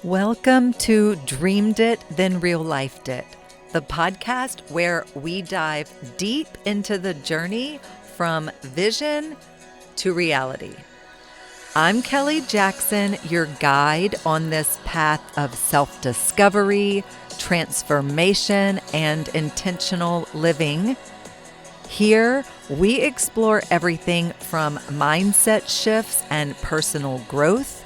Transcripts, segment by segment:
Welcome to Dreamed It, Then Real Lifed It, the podcast where we dive deep into the journey from vision to reality. I'm Kelly Jackson, your guide on this path of self-discovery, transformation, and intentional living. Here, we explore everything from mindset shifts and personal growth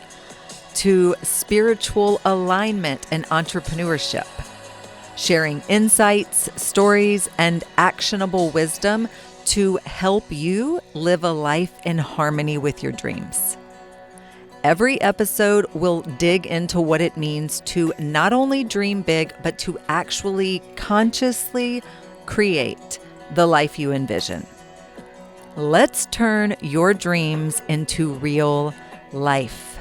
to spiritual alignment and entrepreneurship, sharing insights, stories, and actionable wisdom to help you live a life in harmony with your dreams. Every episode will dig into what it means to not only dream big, but to actually consciously create the life you envision. Let's turn your dreams into real life.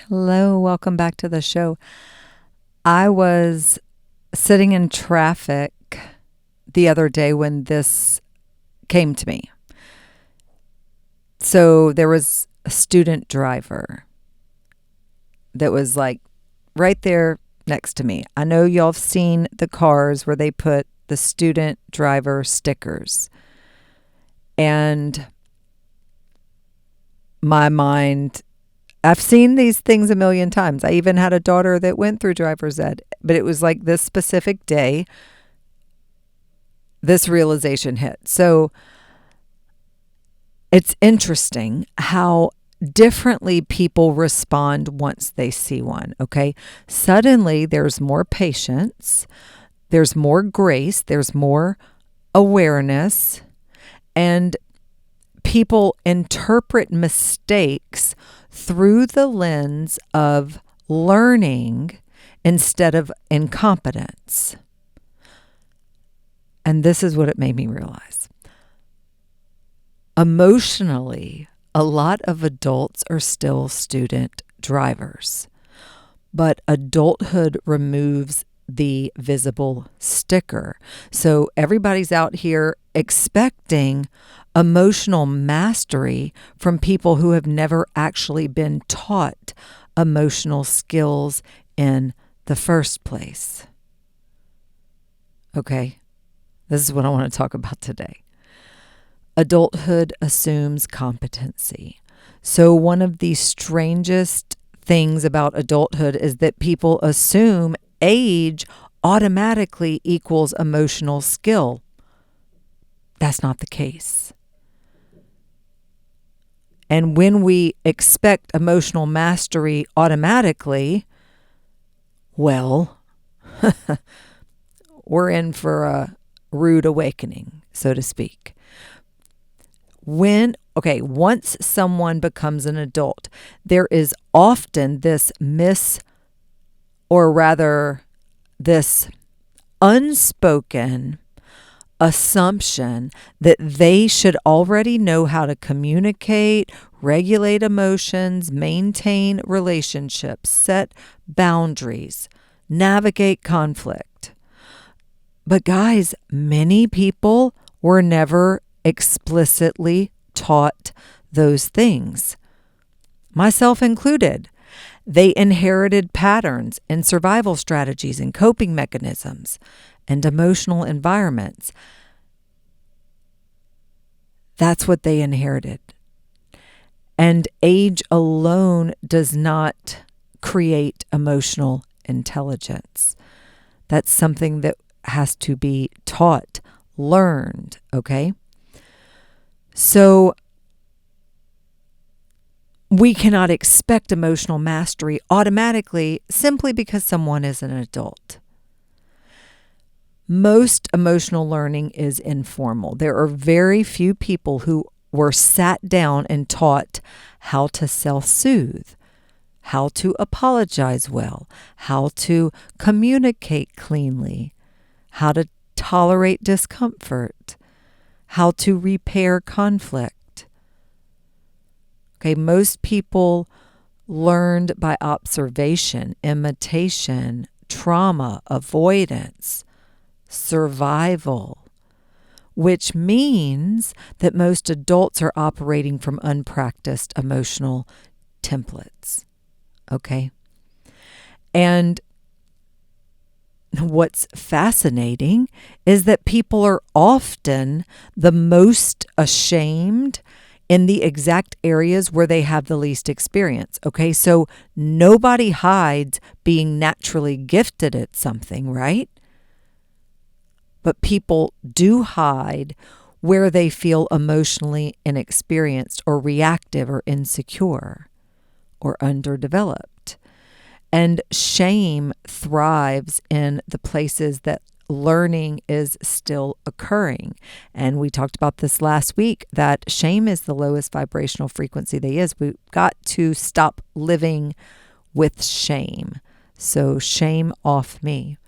Hello, welcome back to the show. I was sitting in traffic the other day when this came to me. So there was a student driver that was like right there next to me. I know y'all have seen the cars where they put the student driver stickers. And my mind, I've seen these things a million times. I even had a daughter that went through driver's ed, but it was like this specific day, this realization hit. So it's interesting how differently people respond once they see one, okay? Suddenly there's more patience, there's more grace, there's more awareness, and people interpret mistakes through the lens of learning instead of incompetence. And this is what it made me realize. Emotionally, a lot of adults are still student drivers, but adulthood removes the visible sticker. So everybody's out here expecting emotional mastery from people who have never actually been taught emotional skills in the first place. Okay, this is what I want to talk about today. Adulthood assumes competency. So one of the strangest things about adulthood is that people assume age automatically equals emotional skill. That's not the case. And when we expect emotional mastery automatically, well, we're in for a rude awakening, so to speak. Once someone becomes an adult, there is often this this unspoken assumption that they should already know how to communicate, regulate emotions, maintain relationships, set boundaries, navigate conflict. But guys, many people were never explicitly taught those things, myself included. They inherited patterns and survival strategies and coping mechanisms and emotional environments. That's what they inherited. And age alone does not create emotional intelligence. That's something that has to be taught, learned, okay? So we cannot expect emotional mastery automatically simply because someone is an adult. Most emotional learning is informal. There are very few people who were sat down and taught how to self-soothe, how to apologize well, how to communicate cleanly, how to tolerate discomfort, how to repair conflict. Okay, most people learned by observation, imitation, trauma, avoidance, survival. which means that most adults are operating from unpracticed emotional templates. Okay? And what's fascinating is that people are often the most ashamed in the exact areas where they have the least experience. Okay, so nobody hides being naturally gifted at something, right? But people do hide where they feel emotionally inexperienced or reactive or insecure or underdeveloped. And shame thrives in the places that learning is still occurring. And we talked about this last week, that shame is the lowest vibrational frequency there is. We've got to stop living with shame. So shame off me.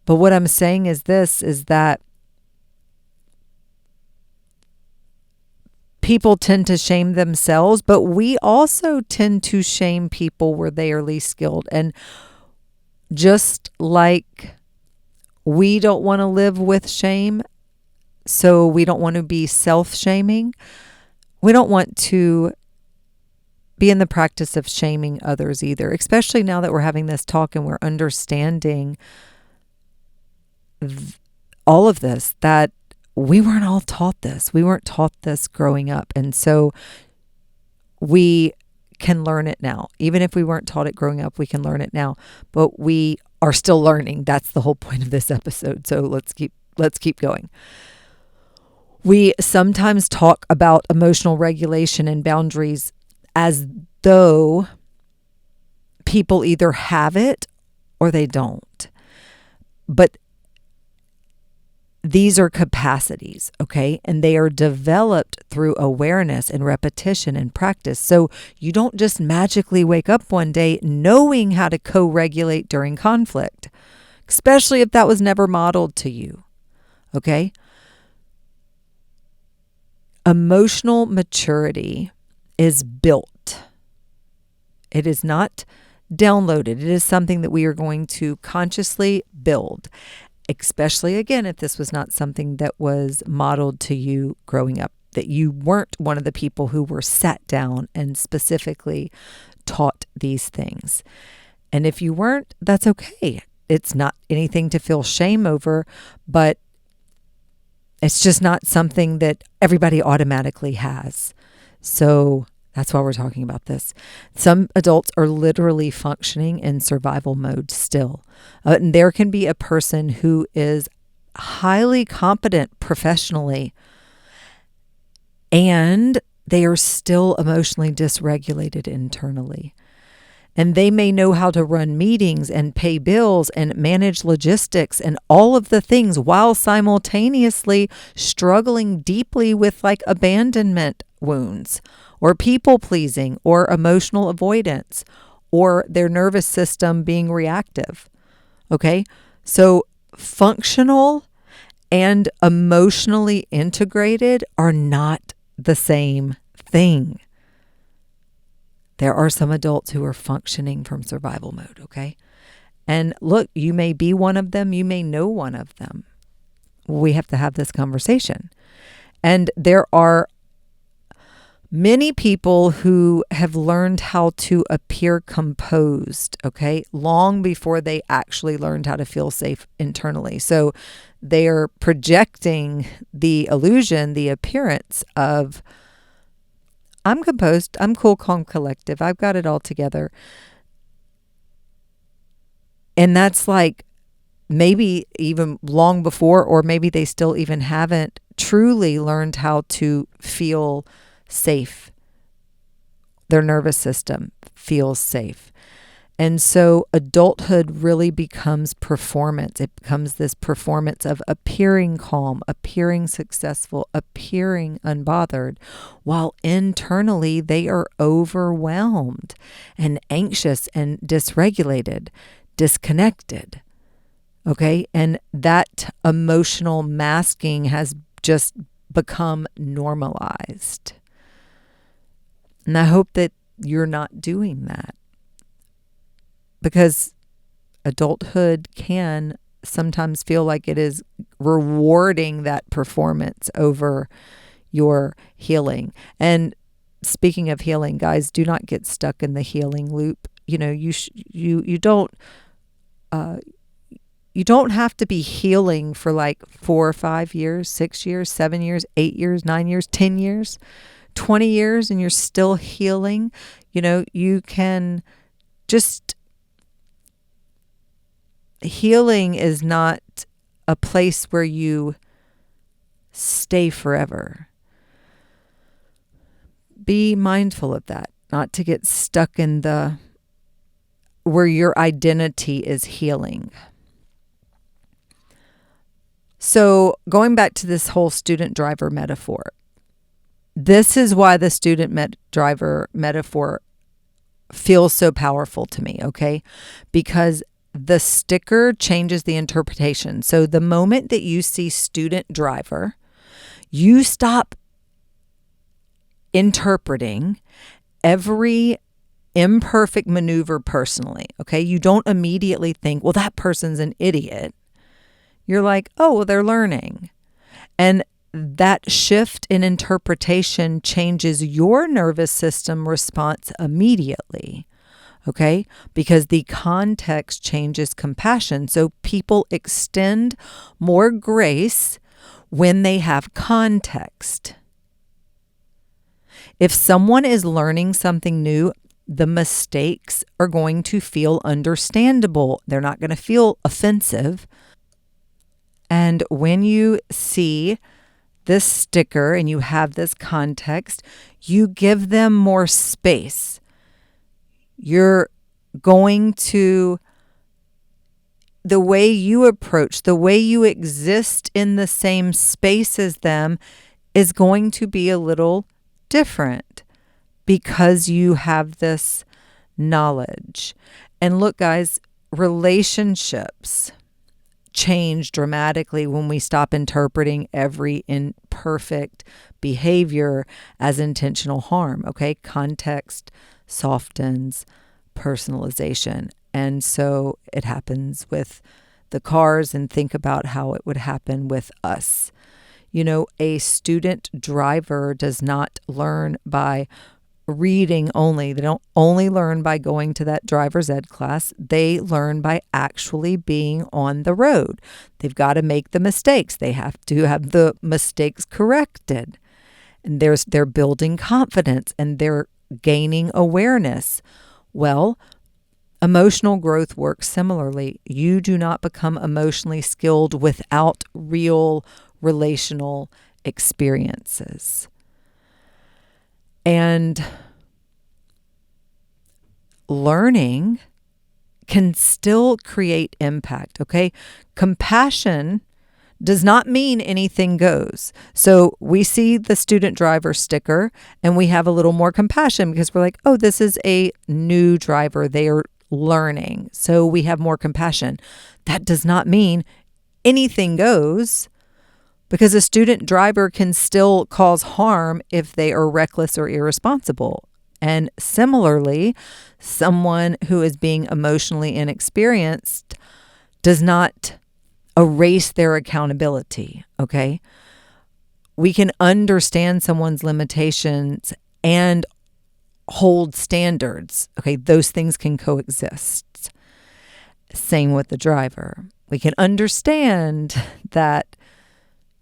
But what I'm saying is this, is that people tend to shame themselves, but we also tend to shame people where they are least skilled. And just like we don't want to live with shame, so we don't want to be self-shaming, we don't want to be in the practice of shaming others either, especially now that we're having this talk and we're understanding all of this, that we weren't all taught this. We weren't taught this growing up. And so we can learn it now. Even if we weren't taught it growing up, we can learn it now. But we are still learning. That's the whole point of this episode. So let's keep going. We sometimes talk about emotional regulation and boundaries as though people either have it or they don't. But these are capacities, okay? And they are developed through awareness and repetition and practice. So you don't just magically wake up one day knowing how to co-regulate during conflict, especially if that was never modeled to you, okay? Emotional maturity is built. It is not downloaded. It is something that we are going to consciously build. Especially, again, if this was not something that was modeled to you growing up, that you weren't one of the people who were sat down and specifically taught these things. And if you weren't, that's okay. It's not anything to feel shame over, but it's just not something that everybody automatically has. So that's why we're talking about this. Some adults are literally functioning in survival mode still. And there can be a person who is highly competent professionally, and they are still emotionally dysregulated internally. And they may know how to run meetings and pay bills and manage logistics and all of the things while simultaneously struggling deeply with like abandonment wounds or people pleasing or emotional avoidance or their nervous system being reactive. Okay? So functional and emotionally integrated are not the same thing. There are some adults who are functioning from survival mode, okay? And look, you may be one of them. You may know one of them. We have to have this conversation. And there are many people who have learned how to appear composed, okay, long before they actually learned how to feel safe internally. So they're projecting the illusion, the appearance of, I'm composed, I'm cool, calm, collective, I've got it all together. And that's like maybe even long before, or maybe they still even haven't truly learned how to feel safe. Their nervous system feels safe. And so adulthood really becomes performance. It becomes this performance of appearing calm, appearing successful, appearing unbothered, while internally they are overwhelmed and anxious and dysregulated, disconnected. Okay? And that emotional masking has just become normalized. And I hope that you're not doing that, because adulthood can sometimes feel like it is rewarding that performance over your healing. And speaking of healing, guys, do not get stuck in the healing loop. You don't have to be healing for like 4 or 5 years, 6 years, 7 years, 8 years, 9 years, 10 years, 20 years, and you're still healing. You can just, healing is not a place where you stay forever. Be mindful of that, not to get stuck in where your identity is healing. So going back to this whole student driver metaphor, this is why the student driver metaphor feels so powerful to me, okay? Because the sticker changes the interpretation. So the moment that you see student driver, you stop interpreting every imperfect maneuver personally, okay? You don't immediately think, well, that person's an idiot. You're like, oh, well, they're learning. And that shift in interpretation changes your nervous system response immediately, okay? Because the context changes compassion. So people extend more grace when they have context. If someone is learning something new, the mistakes are going to feel understandable. They're not going to feel offensive. And when you see this sticker and you have this context, you give them more space. You're going to, the way you approach, the way you exist in the same space as them is going to be a little different because you have this knowledge. And look, guys, relationships change dramatically when we stop interpreting every imperfect behavior as intentional harm, okay? Context softens personalization. And so it happens with the cars, and think about how it would happen with us. A student driver does not learn by reading only. They don't only learn by going to that driver's ed class. They learn by actually being on the road. They've got to make the mistakes. They have to have the mistakes corrected. And they're building confidence and they're gaining awareness. Well, emotional growth works similarly. You do not become emotionally skilled without real relational experiences. And learning can still create impact, okay? Compassion does not mean anything goes. So we see the student driver sticker and we have a little more compassion because we're like, oh, this is a new driver. They are learning. So we have more compassion. That does not mean anything goes, because a student driver can still cause harm if they are reckless or irresponsible. And similarly, someone who is being emotionally inexperienced does not erase their accountability, okay? We can understand someone's limitations and hold standards, okay? Those things can coexist. Same with the driver. We can understand that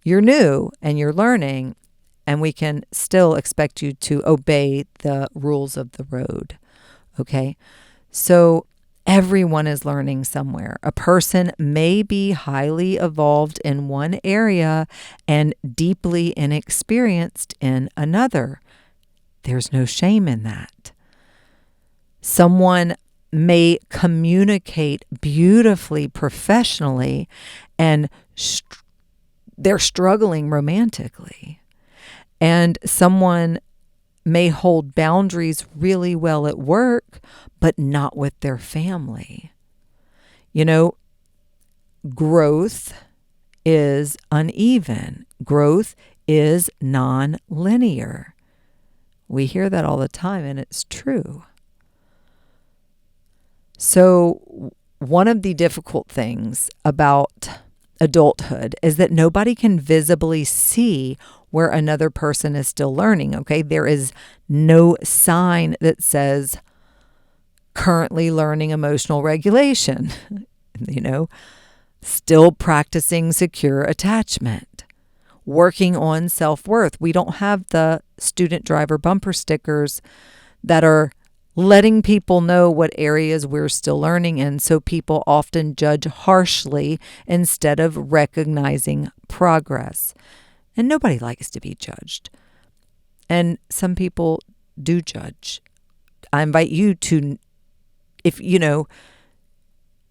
you're new and you're learning, and we can still expect you to obey the rules of the road, okay? So everyone is learning somewhere. A person may be highly evolved in one area and deeply inexperienced in another. There's no shame in that. Someone may communicate beautifully professionally and they're struggling romantically. And someone may hold boundaries really well at work, but not with their family. Growth is uneven. Growth is non-linear. We hear that all the time, and it's true. So one of the difficult things about adulthood is that nobody can visibly see where another person is still learning, okay? There is no sign that says currently learning emotional regulation, still practicing secure attachment, working on self-worth. We don't have the student driver bumper stickers that are letting people know what areas we're still learning in. So people often judge harshly instead of recognizing progress. And nobody likes to be judged. And some people do judge. I invite you to, if you know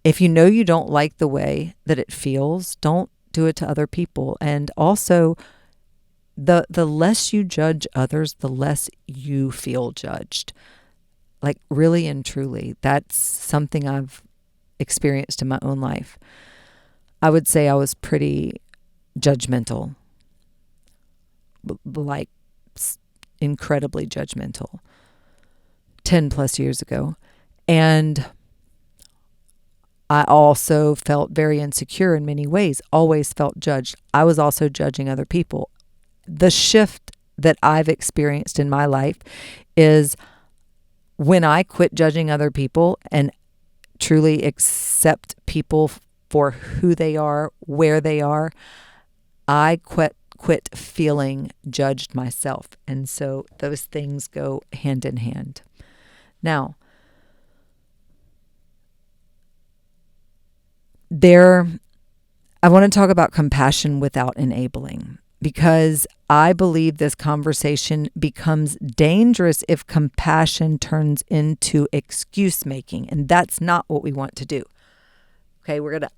you don't like the way that it feels, don't do it to other people. And also, the less you judge others, the less you feel judged. Like really and truly, that's something I've experienced in my own life. I would say I was pretty judgmental, like incredibly judgmental 10 plus years ago. And I also felt very insecure in many ways, always felt judged. I was also judging other people. The shift that I've experienced in my life is when I quit judging other people and truly accept people for who they are, where they are, I quit feeling judged myself. And so those things go hand in hand. Now, I want to talk about compassion without enabling, because I believe this conversation becomes dangerous if compassion turns into excuse making, and that's not what we want to do. Okay, we're going to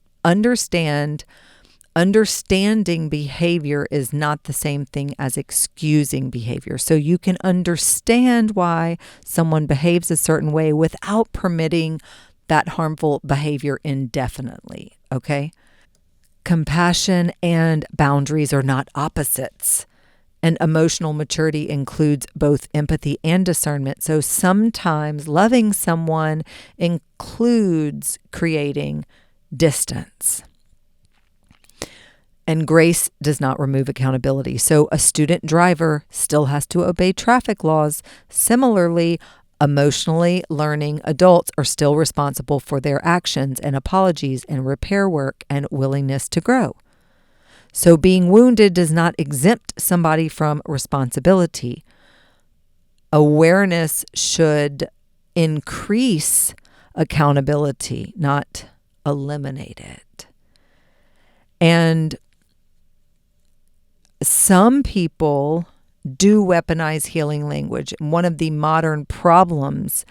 understanding behavior is not the same thing as excusing behavior. So you can understand why someone behaves a certain way without permitting that harmful behavior indefinitely, okay? Compassion and boundaries are not opposites. And emotional maturity includes both empathy and discernment. So sometimes loving someone includes creating distance. And grace does not remove accountability. So a student driver still has to obey traffic laws. Similarly, emotionally learning adults are still responsible for their actions and apologies and repair work and willingness to grow. So being wounded does not exempt somebody from responsibility. Awareness should increase accountability, not eliminate it. And some people do weaponize healing language. One of the modern problems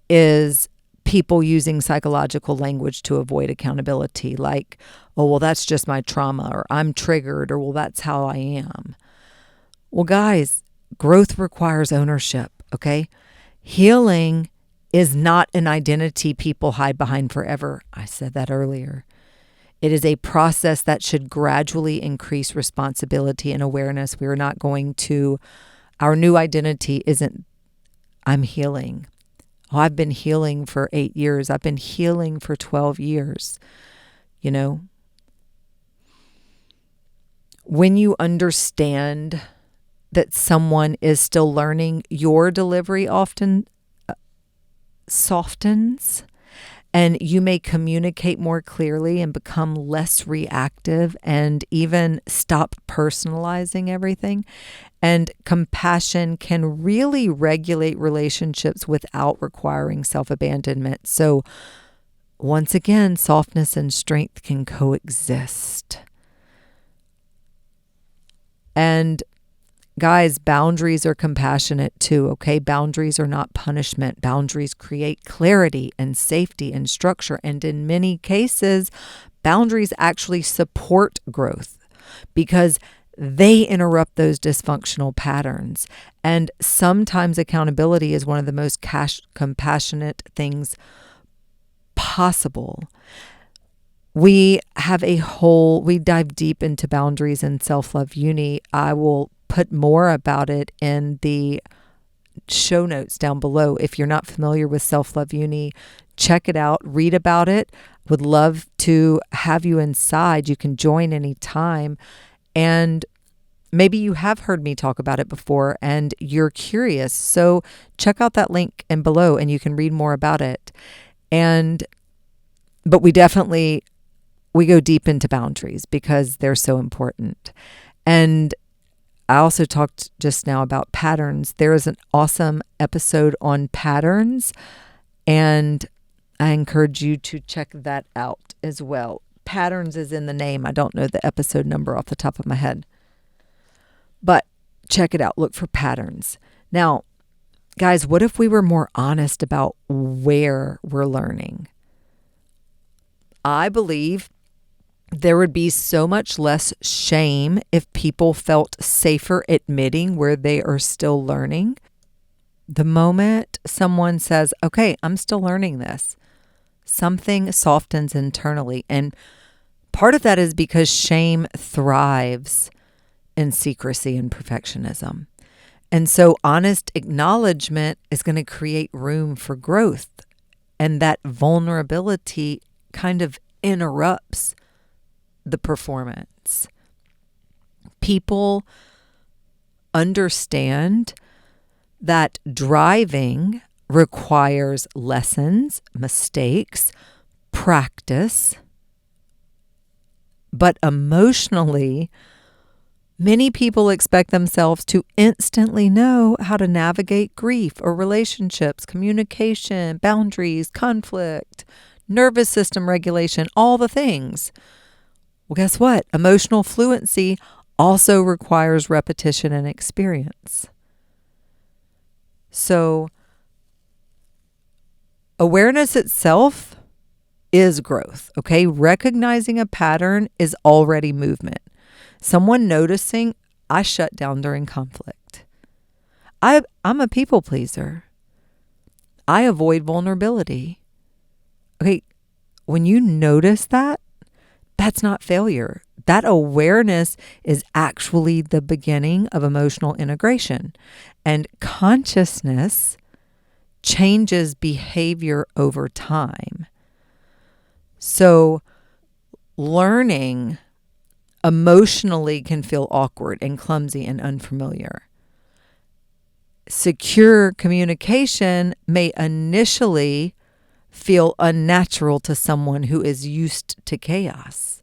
is people using psychological language to avoid accountability, like, oh, well, that's just my trauma, or I'm triggered, or well, that's how I am. Well, guys, growth requires ownership, okay? Healing is not an identity people hide behind forever. I said that earlier. It is a process that should gradually increase responsibility and awareness. We are not going to, our new identity isn't, I'm healing. Oh, I've been healing for 8 years. I've been healing for 12 years. When you understand that someone is still learning, your delivery often softens. And you may communicate more clearly and become less reactive and even stop personalizing everything. And compassion can really regulate relationships without requiring self-abandonment. So once again, softness and strength can coexist. And guys, boundaries are compassionate too, okay? Boundaries are not punishment. Boundaries create clarity and safety and structure. And in many cases, boundaries actually support growth because they interrupt those dysfunctional patterns. And sometimes accountability is one of the most compassionate things possible. We dive deep into boundaries in Self-Love Uni. I will put more about it in the show notes down below. If you're not familiar with Self-Love Uni, check it out, read about it. Would love to have you inside. You can join anytime. And maybe you have heard me talk about it before and you're curious. So check out that link in below and you can read more about it. But we go deep into boundaries because they're so important. And I also talked just now about patterns. There is an awesome episode on patterns, and I encourage you to check that out as well. Patterns is in the name. I don't know the episode number off the top of my head, but check it out. Look for patterns. Now, guys, what if we were more honest about where we're learning? I believe there would be so much less shame if people felt safer admitting where they are still learning. The moment someone says, okay, I'm still learning this, something softens internally. And part of that is because shame thrives in secrecy and perfectionism. And so honest acknowledgement is going to create room for growth. And that vulnerability kind of interrupts the performance. People understand that driving requires lessons, mistakes, practice, but emotionally, many people expect themselves to instantly know how to navigate grief or relationships, communication, boundaries, conflict, nervous system regulation, all the things. Well, guess what? Emotional fluency also requires repetition and experience. So awareness itself is growth, okay? Recognizing a pattern is already movement. Someone noticing, I shut down during conflict. I'm a people pleaser. I avoid vulnerability. Okay, when you notice that, that's not failure. That awareness is actually the beginning of emotional integration. And consciousness changes behavior over time. So learning emotionally can feel awkward and clumsy and unfamiliar. Secure communication may initially feel unnatural to someone who is used to chaos.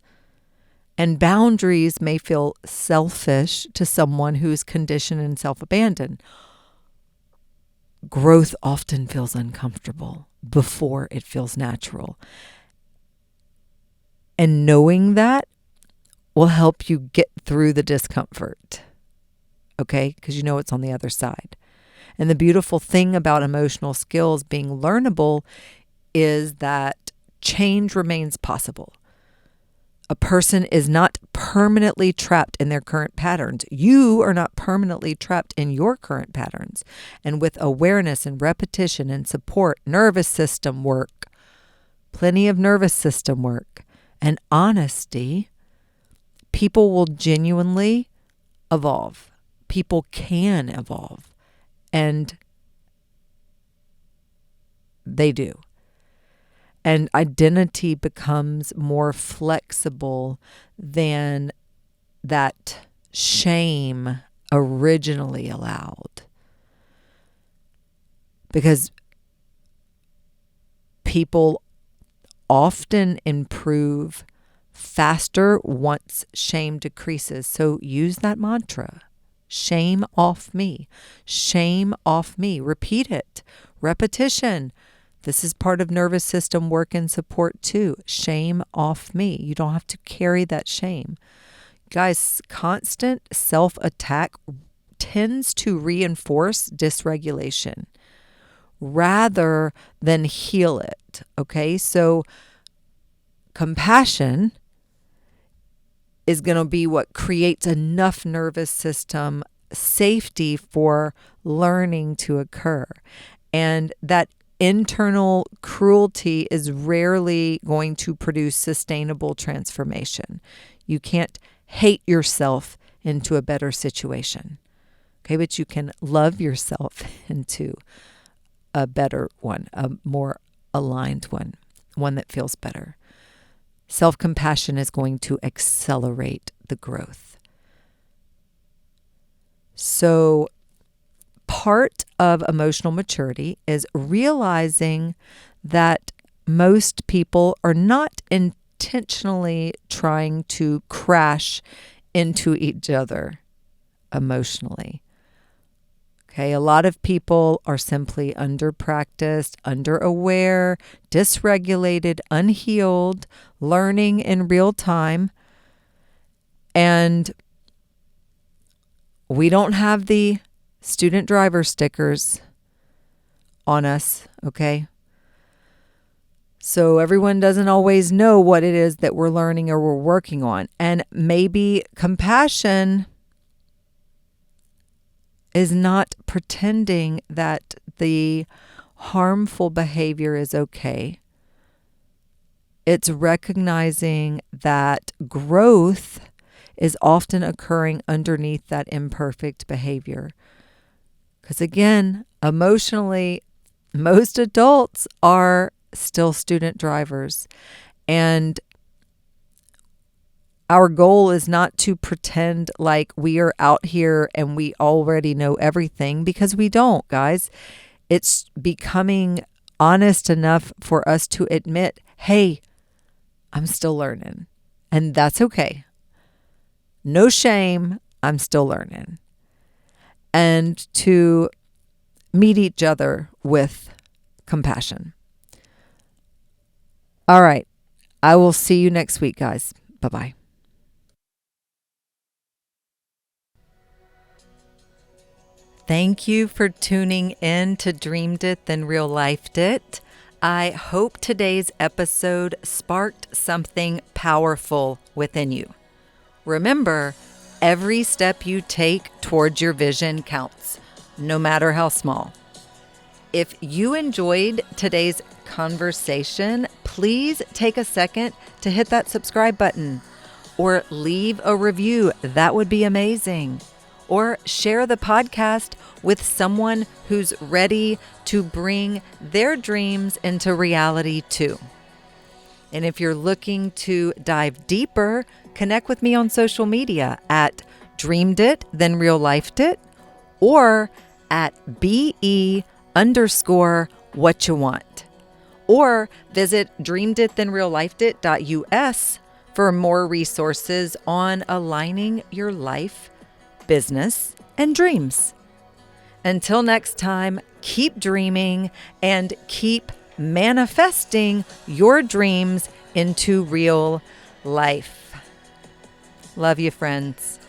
And boundaries may feel selfish to someone who's conditioned in self-abandon. Growth often feels uncomfortable before it feels natural. And knowing that will help you get through the discomfort, okay? Because you know it's on the other side. And the beautiful thing about emotional skills being learnable is that change remains possible. A person is not permanently trapped in their current patterns. You are not permanently trapped in your current patterns. And with awareness and repetition and support, nervous system work, plenty of nervous system work, and honesty, people will genuinely evolve. People can evolve. And they do. And identity becomes more flexible than that shame originally allowed. Because people often improve faster once shame decreases. So use that mantra. Shame off me. Shame off me. Repeat it. Repetition. This is part of nervous system work and support too. Shame off me. You don't have to carry that shame. Guys, constant self-attack tends to reinforce dysregulation rather than heal it. Okay, so compassion is going to be what creates enough nervous system safety for learning to occur. And that internal cruelty is rarely going to produce sustainable transformation. You can't hate yourself into a better situation. Okay, but you can love yourself into a better one, a more aligned one that feels better. self-compassion is going to accelerate the growth. So part of emotional maturity is realizing that most people are not intentionally trying to crash into each other emotionally. Okay, a lot of people are simply under-practiced, under-aware, dysregulated, unhealed, learning in real time. And we don't have the student driver stickers on us, okay? So everyone doesn't always know what it is that we're learning or we're working on. And maybe compassion is not pretending that the harmful behavior is okay. It's recognizing that growth is often occurring underneath that imperfect behavior. Because again, emotionally, most adults are still student drivers. And our goal is not to pretend like we are out here and we already know everything, because we don't, guys. It's becoming honest enough for us to admit, hey, I'm still learning. And that's okay. No shame. I'm still learning. And to meet each other with compassion. All right. I will see you next week, guys. Bye-bye. Thank you for tuning in to Dreamed It, Then Real Lifed It. I hope today's episode sparked something powerful within you. Remember, every step you take towards your vision counts, no matter how small. If you enjoyed today's conversation, please take a second to hit that subscribe button or leave a review. That would be amazing. Or share the podcast with someone who's ready to bring their dreams into reality too. And if you're looking to dive deeper, connect with me on social media at Dreamed It, Then Real Lifed It, or at BE_what you want. Or visit dreameditThenRealLifedIt.us for more resources on aligning your life, business, and dreams. Until next time, keep dreaming and keep manifesting your dreams into real life. Love you, friends.